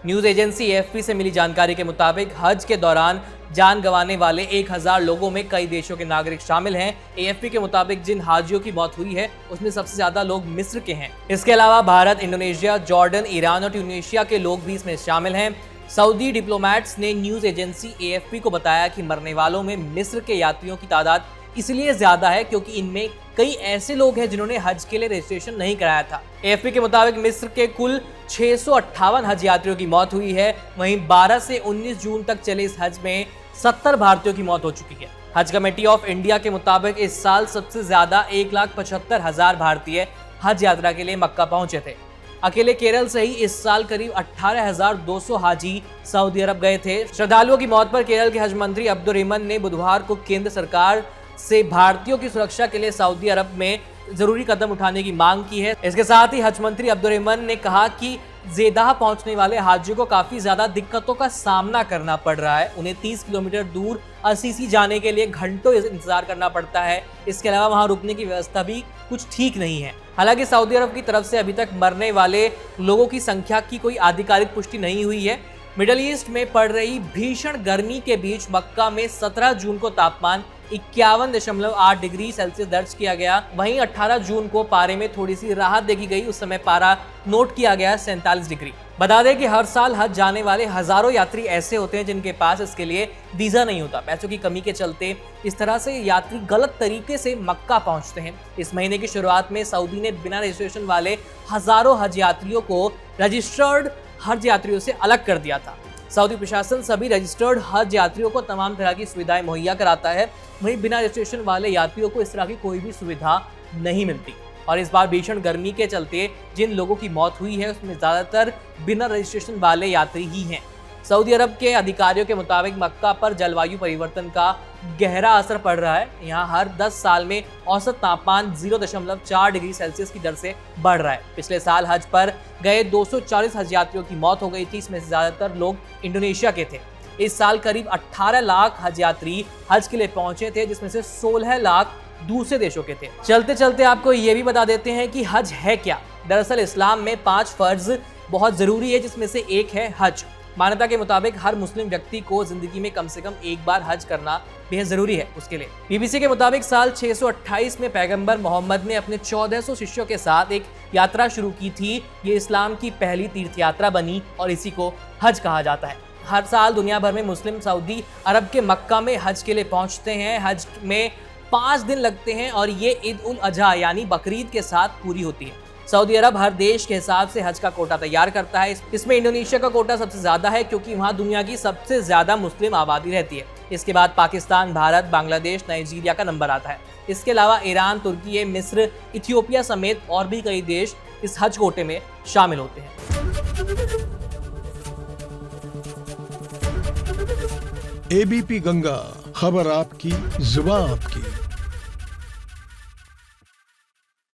News agency AFP से मिली जानकारी के मुताबिक हज के दौरान जान गंवाने वाले 1000 लोगों में कई देशों के नागरिक शामिल हैं। एएफपी के मुताबिक जिन हाजियों की मौत हुई है उसमें सबसे ज्यादा लोग मिस्र के हैं। इसके अलावा भारत, इंडोनेशिया, जॉर्डन, ईरान और ट्यूनीशिया के लोग भी इसमें शामिल हैं। सऊदी डिप्लोमैट्स ने न्यूज एजेंसी एएफपी को बताया कि मरने वालों में मिस्र के यात्रियों की तादाद इसलिए ज्यादा है क्योंकि इनमें कई ऐसे लोग हैं जिन्होंने हज के लिए रजिस्ट्रेशन नहीं कराया था। एएफपी के मुताबिक मिस्र के कुल 658 हज यात्रियों की मौत हुई है। वहीं 12 से 19 जून तक चले इस हज में 70 भारतीयों की मौत हो चुकी है। हज कमेटी ऑफ इंडिया के मुताबिक इस साल सबसे ज्यादा 1,75,000 भारतीय हज यात्रा के लिए मक्का पहुंचे थे। अकेले केरल से ही इस साल करीब 18,200 हाजी सऊदी अरब गए थे। श्रद्धालुओं की मौत पर केरल के हज मंत्री अब्दुर्रहमान ने बुधवार को केंद्र सरकार से भारतीयों की सुरक्षा के लिए सऊदी अरब में जरूरी कदम उठाने की मांग की है। इसके साथ ही हज मंत्री अब्दुर्रहमान ने कहा कि जेदाह पहुंचने वाले हाजियों को काफी ज्यादा दिक्कतों का सामना करना पड़ रहा है। उन्हें 30 किलोमीटर दूर असीसी जाने के लिए घंटों इंतजार करना पड़ता है। इसके अलावा वहां रुकने की व्यवस्था भी कुछ ठीक नहीं है। हालांकि सऊदी अरब की तरफ से अभी तक मरने वाले लोगों की संख्या की कोई आधिकारिक पुष्टि नहीं हुई है। मिडल ईस्ट में पड़ रही भीषण गर्मी के बीच मक्का में 17 जून को तापमान 51.8 डिग्री सेल्सियस दर्ज किया गया। वहीं 18 जून को पारे में थोड़ी सी राहत देखी गई। उस समय पारा नोट किया गया 47 डिग्री। बता दें कि हर साल हज जाने वाले हजारों यात्री ऐसे होते हैं जिनके पास इसके लिए वीजा नहीं होता। पैसों की कमी के चलते इस तरह से यात्री गलत तरीके से मक्का पहुंचते हैं। इस महीने की शुरुआत में सऊदी ने बिना रजिस्ट्रेशन वाले हजारों हज यात्रियों को रजिस्टर्ड हज यात्रियों से अलग कर दिया था। सऊदी प्रशासन सभी रजिस्टर्ड हज यात्रियों को तमाम तरह की सुविधाएं मुहैया कराता है। वहीं बिना रजिस्ट्रेशन वाले यात्रियों को इस तरह की कोई भी सुविधा नहीं मिलती। और इस बार भीषण गर्मी के चलते जिन लोगों की मौत हुई है उसमें ज्यादातर बिना रजिस्ट्रेशन वाले यात्री ही हैं। सऊदी अरब के अधिकारियों के मुताबिक मक्का पर जलवायु परिवर्तन का गहरा असर पड़ रहा है। यहाँ हर 10 साल में औसत तापमान 0.4 डिग्री सेल्सियस की दर से बढ़ रहा है। पिछले साल हज पर गए 240 हज यात्रियों की मौत हो गई थी। इसमें से ज्यादातर लोग इंडोनेशिया के थे। इस साल करीब 18 लाख हज यात्री हज के लिए पहुंचे थे, जिसमें से 16 लाख दूसरे देशों के थे। चलते चलते आपको ये भी बता देते हैं कि हज है क्या। दरअसल इस्लाम में 5 फर्ज बहुत जरूरी है, जिसमें से एक है हज। मान्यता के मुताबिक हर मुस्लिम व्यक्ति को जिंदगी में कम से कम एक बार हज करना बेहद जरूरी है उसके लिए। बीबीसी के मुताबिक साल 628 में पैगंबर मोहम्मद ने अपने 1400 शिष्यों के साथ एक यात्रा शुरू की थी। ये इस्लाम की पहली तीर्थ यात्रा बनी और इसी को हज कहा जाता है। हर साल दुनिया भर में मुस्लिम सऊदी अरब के मक्का में हज के लिए पहुंचते हैं। हज में 5 दिन लगते हैं और ये ईद उल अजहा यानी बकरीद के साथ पूरी होती है। सऊदी अरब हर देश के हिसाब से हज का कोटा तैयार करता है। इसमें इंडोनेशिया का कोटा सबसे ज्यादा है क्योंकि वहां दुनिया की सबसे ज्यादा मुस्लिम आबादी रहती है। इसके बाद पाकिस्तान, भारत, बांग्लादेश, नाइजीरिया का नंबर आता है। इसके अलावा ईरान, तुर्की, मिस्र, इथियोपिया समेत और भी कई देश इस हज कोटे में शामिल होते हैं। एबीपी गंगा, खबर आपकी, जुबान आपकी।